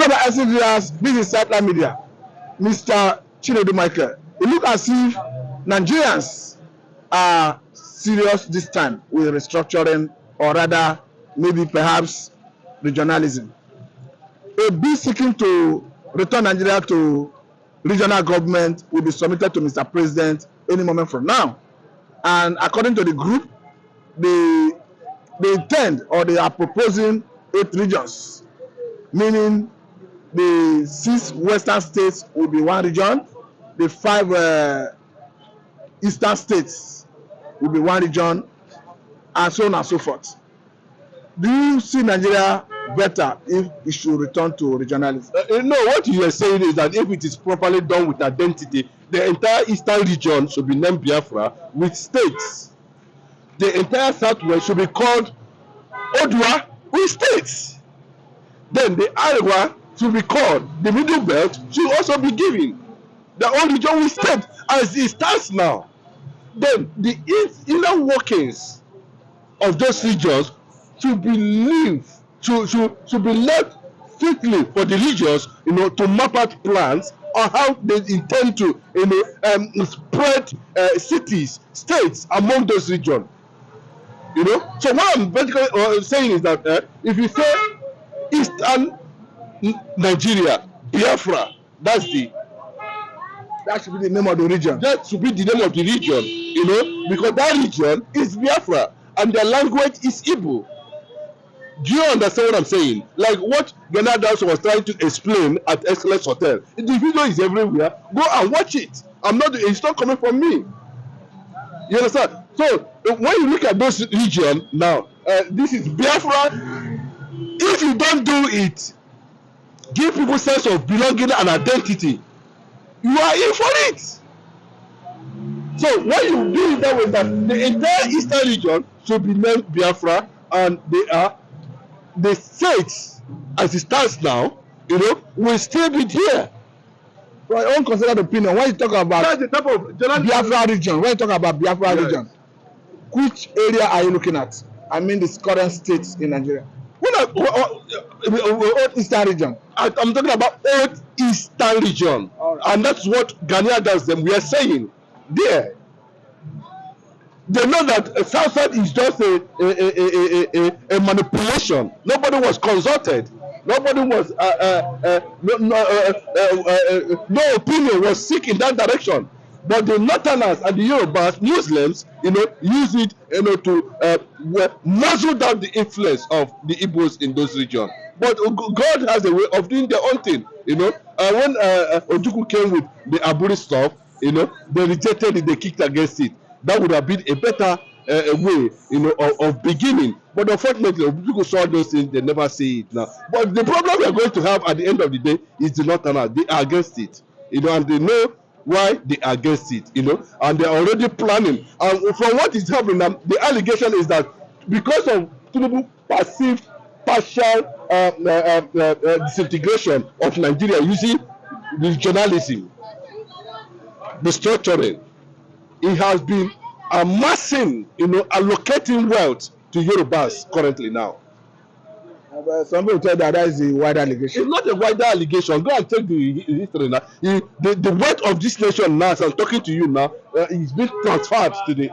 Brother viewers, this is Satellite Media. Mr. Chinedu Michael. It looks as if Nigerians are serious this time with restructuring, or rather, maybe perhaps regionalism. A bill seeking to return Nigeria to regional government will be submitted to Mr. President any moment from now. And according to the group, they intend, or they are proposing 8 regions, meaning the 6 western states will be one region, the 5 eastern states will be one region, and so on and so forth. Do you see Nigeria better if it should return to regionalism? No, what you are saying is that if it is properly done with identity, the entire eastern region should be named Biafra with states. The entire southwest should be called Odua with states. Then the Arewa should be called, the middle belt should also be given the old region with state as it stands now. Then the inner workings of those regions should be should be left strictly for the regions, to map out plans on how they intend to, spread cities, states among those regions. So what I'm basically saying is that if you say Eastern Nigeria, Biafra, that should be the name of the region. That should be the name of the region, because that region is Biafra and their language is Igbo. Do you understand what I'm saying? Like what Ghana was trying to explain at Excellence Hotel. The video is everywhere. Go and watch it. It's not coming from me. You understand? So when you look at those regions now, this is Biafra. If you don't do it, give people sense of belonging and identity, you are in for it. So when you do it that way, that the entire eastern region should be named Biafra, and they are the states as it stands now, will still be there. For your own considered opinion, when you talk about that's the type of Biafra region, when you talk about Biafra region, which area are you looking at? I mean, the current states in Nigeria. Old Eastern region. I'm talking about Old Eastern region, and that's what Ghanaian does. Them we are saying there. They know that Southside is just a manipulation. Nobody was consulted. Nobody was no opinion was seek in that direction. But the Northerners and the Yorubas, Muslims, use it, to muzzle down the influence of the Igbos in those regions. But God has a way of doing their own thing. When Ojukwu came with the Aburi stuff, they rejected it, they kicked against it. That would have been a better way, of beginning. But unfortunately, people saw those things, they never see it now. But the problem we are going to have at the end of the day is the Northerners. They are against it, and they know why they are against it, and they are already planning. And from what is happening now, the allegation is that because of Tinubu perceived partial disintegration of Nigeria using regionalism, the structuring, it has been amassing, allocating wealth to Yorubas currently now. Some people tell that is a wider allegation. It's not a wider allegation. Go and check the history now. The wealth of this nation now, as I'm talking to you now, is being transferred to the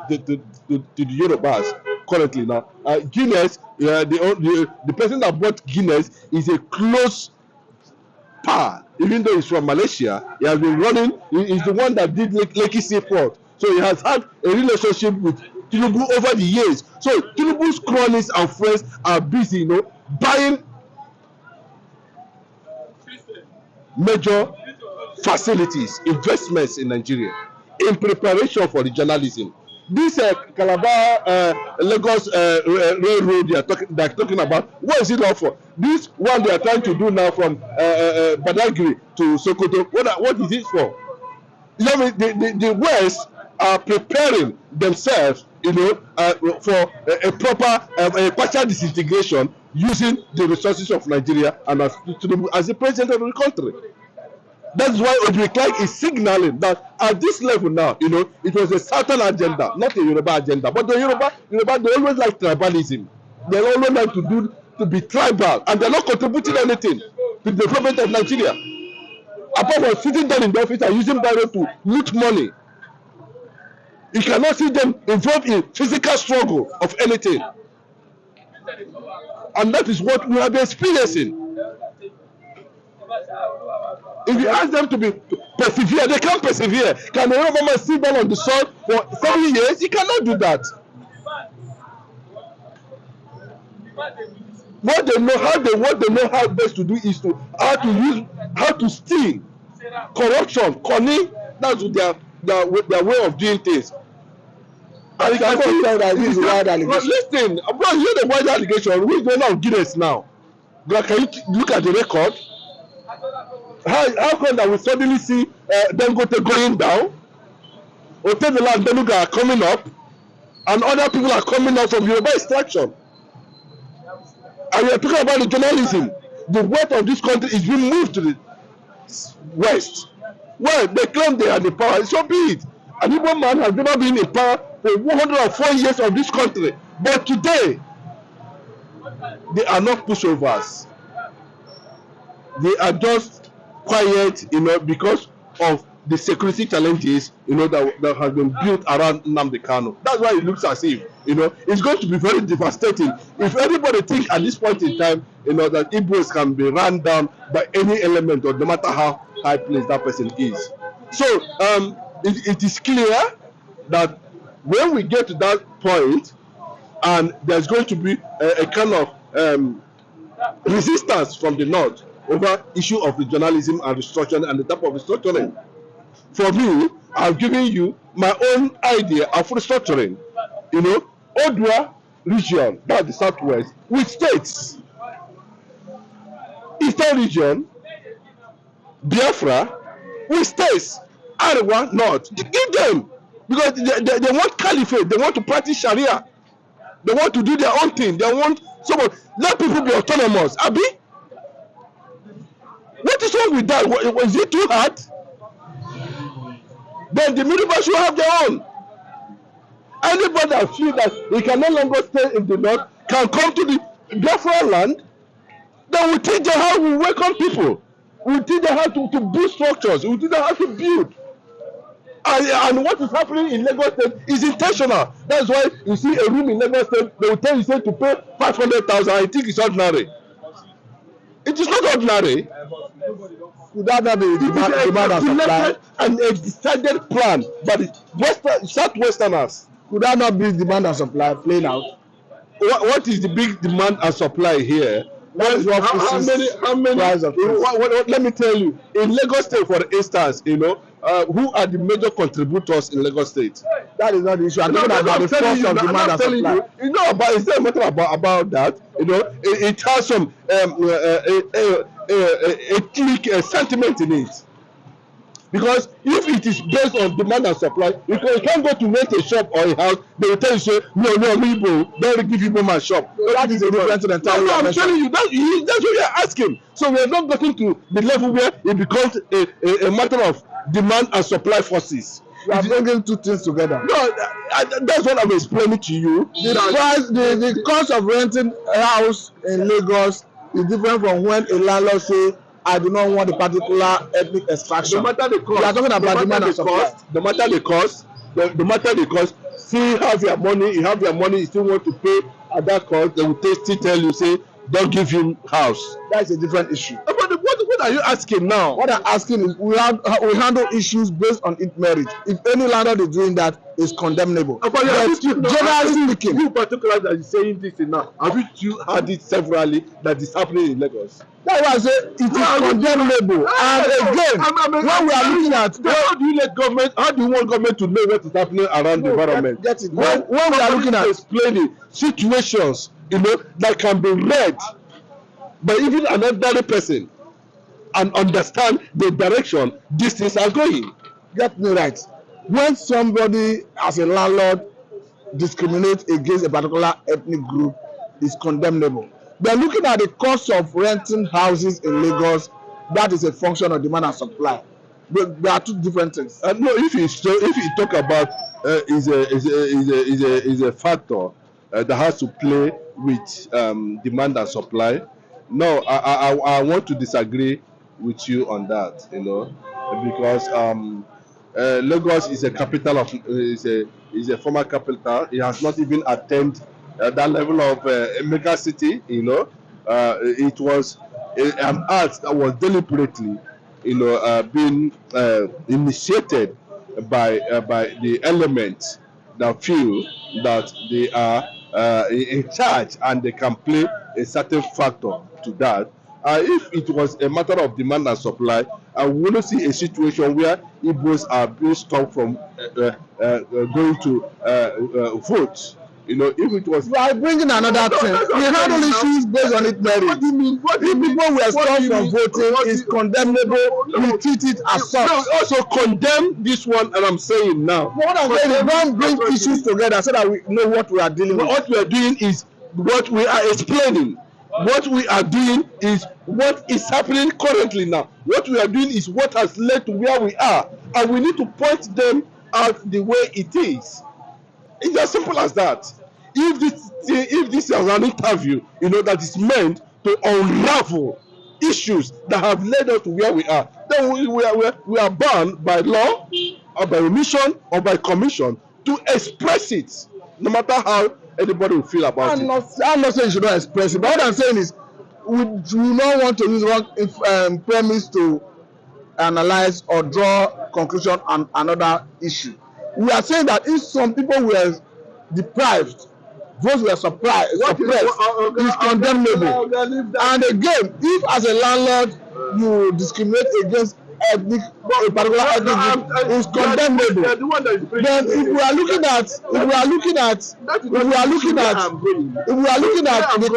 Yorubas currently now. Guinness, the person that bought Guinness is a close pal. Even though he's from Malaysia, he has been running. He's the one that did Lekki Seaport. So he has had a relationship with Tinubu over the years. So Tinubu's cronies and friends are busy, buying major facilities, investments in Nigeria in preparation for regionalism. This Calabar Lagos railroad they are talking about, what is it all for? This one they are trying to do now from Badagry to Sokoto, what is it for? The West are preparing themselves, for a proper partial disintegration using the resources of Nigeria and as the president of the country. That's why Odrik Clark is signaling that at this level now, it was a Southern agenda, not a Yoruba agenda. But the Yoruba, they always like tribalism. They always like to be tribal, and they're not contributing anything to the development of Nigeria. Apart from sitting down in the office and using barrel to loot money, you cannot see them involved in physical struggle of anything. And that is what we have been experiencing. If you ask them to persevere, they can't persevere. Can a woman sit down on the soil for 7 years? He cannot do that. What they know how best to do is how to steal, corruption, conning. That's their way of doing things. And you can tell that this is wild allegation. Listen, bro, you know the wild allegation. We're going on Guinness now. Can you look at the record? How come that we suddenly see Dangote going down, Otevela and Beluga are coming up, and other people are coming out from Yoruba extraction? And we are talking about regionalism. The wealth of this country is being moved to the west. Well, they claim they are the power. So be it. An Igbo man has never been in power for 104 years of this country. But today, they are not pushovers. They are just quiet, because of the security challenges, that has been built around Nnamdi Kanu. That's why it looks as if, it's going to be very devastating. If anybody thinks at this point in time, that Igbos can be run down by any element, or no matter how high placed that person is. So it is clear that when we get to that point, and there's going to be a kind of resistance from the north over issue of regionalism and restructuring and the type of restructuring. For me, I've given you my own idea of restructuring. Odua region, that's the southwest, with states. Eastern region, Biafra, with states. Arewa, north. Give them, because they want caliphate. They want to practice Sharia. They want to do their own thing. They want let people be autonomous. Abi, what is wrong with that? Was it too hard? Then the Midwest should have their own. Anybody that feels that he can no longer stay in the north can come to the Biafra land. Then we teach them how we welcome people. We teach them how to build structures. We teach them how to build. And what is happening in Lagos State is intentional. That's why you see a room in Lagos State, they will tell you to pay 500,000. I think it's ordinary. It is not ordinary. Could that not be demand and supply? And a decided plan by the Southwesterners. Could that not be demand and supply playing out? What is the big demand and supply here? How many? Let me tell you. In Lagos State, for instance, who are the major contributors in Lagos State? That is not the issue. I'm talking about the force of demand and supply. Is there a matter about that? It has some ethnic sentiment in it. Because if it is based on demand and supply, you can't go to rent a shop or a house. They will tell you, no, Igbo, don't give Igbo my shop. So that is a different thing entirely. No, I'm telling you, that's what you're asking. So we are not getting to the level where it becomes a matter of demand and supply forces. We are bringing two things together. No, that's what I'm explaining to you. The cost of renting a house in Lagos is different from when a landlord say, I do not want a particular ethnic extraction. No matter the cost. We are talking about demand and supply. No matter the cost, still you have your money, you still want to pay at that cost, they will still tell you, say, don't give him house. That is a different issue. But what are you asking now? What I'm asking is, we handle issues based on its merit. If any landlord is doing that, it's condemnable. But generally speaking, you particularly that is saying this now, have you heard it severally that is happening in Lagos? That's why I say it is condemnable. And again, when we are looking at how do you want government to know what is happening around the environment? Get it. When we are looking at explaining situations, that can be read by even an ordinary person and understand the direction these things are going. Get me right. When somebody as a landlord discriminates against a particular ethnic group, is condemnable. But looking at the cost of renting houses in Lagos, that is a function of demand and supply. There are two different things. No, if you talk about is a factor that has to play with demand and supply. No, I want to disagree with you on that, because Lagos is a capital of is a former capital. It has not even attained that level of a mega city. It was an act that was deliberately, being initiated by the elements that feel that they are in charge and they can play a certain factor to that. If it was a matter of demand and supply, I wouldn't see a situation where Igbos are being stopped from going to vote. If it was. We are bringing another thing. We handle issues based on its merit. What do you mean? If people were stopped from voting, is condemnable. We treat it as such. No, also condemn this one, and I'm saying now. What I'm saying is, don't bring issues together so that we know what we are dealing with. What we are doing is what we are explaining. What we are doing is what is happening currently now. What we are doing is what has led to where we are, and we need to point them out the way it is. It's as simple as that. If this is an interview, that is meant to unravel issues that have led us to where we are, then we are bound by law or by omission or by commission to express it, no matter how anybody will feel about I'm not saying you should not express it, but what I'm saying is we do not want to use wrong premise to analyze or draw conclusion on another issue. We are saying that if some people were deprived, votes were suppressed, is condemnable. And again, if as a landlord you discriminate against a particular ethnic group, is condemnable. Then if we are looking at the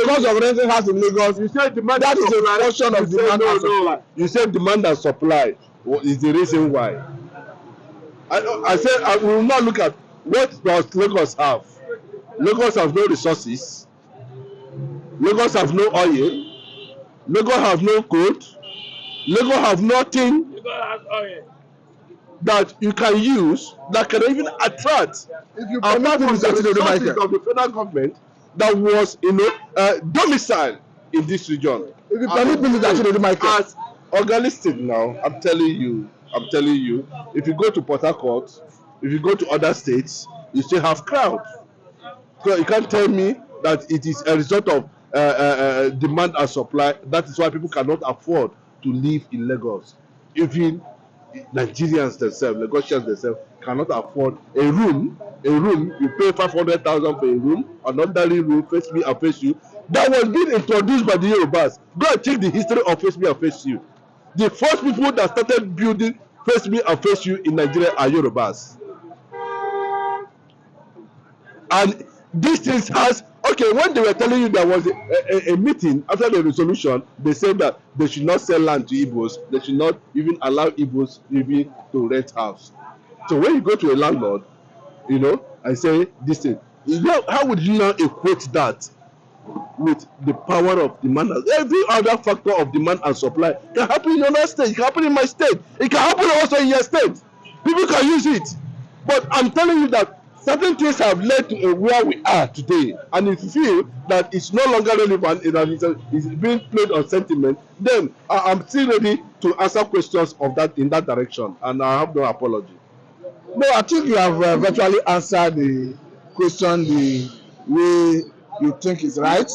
cost of renting house in Lagos, that is a portion of demand and supply. You said demand and supply is the reason why. I said I will not look at what does Lagos have. Lagos have no resources. Lagos have no oil. Lagos have no gold. Lagos have nothing that you can use that can even attract. If you permit me, Mr. Chinedu Michael, of the federal government that was, domicile in this region. if you permit me, Mr. Chinedu Michael, As organistic now, I'm telling you, if you go to Port Harcourt, if you go to other states, you still have crowd. So you can't tell me that it is a result of demand and supply. That is why people cannot afford to live in Lagos. Even Nigerians themselves, Lagosians themselves, cannot afford a room. You pay 500,000 for a room, another room, face me and face you. That was being introduced by the Yorubas. Go and check the history of face me and face you. The first people that started building face me and face you in Nigeria are Yorubas. And these things has, when they were telling you there was a meeting after the resolution, they said that they should not sell land to Igbos. They should not even allow Igbos even to rent house. So when you go to a landlord, and say this thing, how would you now equate that with the power of demand? Every other factor of demand and supply can happen in your state, it can happen in my state, it can happen also in your state. People can use it. But I'm telling you that certain things have led to where we are today, and if you feel that it's no longer relevant, that it's being played on sentiment, then I'm still ready to answer questions of that in that direction, and I have no apology. No, I think you have virtually answered the question the way you think is right.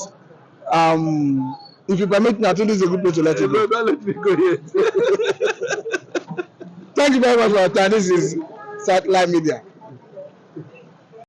If you permit me, I think this is a good place to let you go. Don't let me go yet. Thank you very much for your time. This is Satellite Media.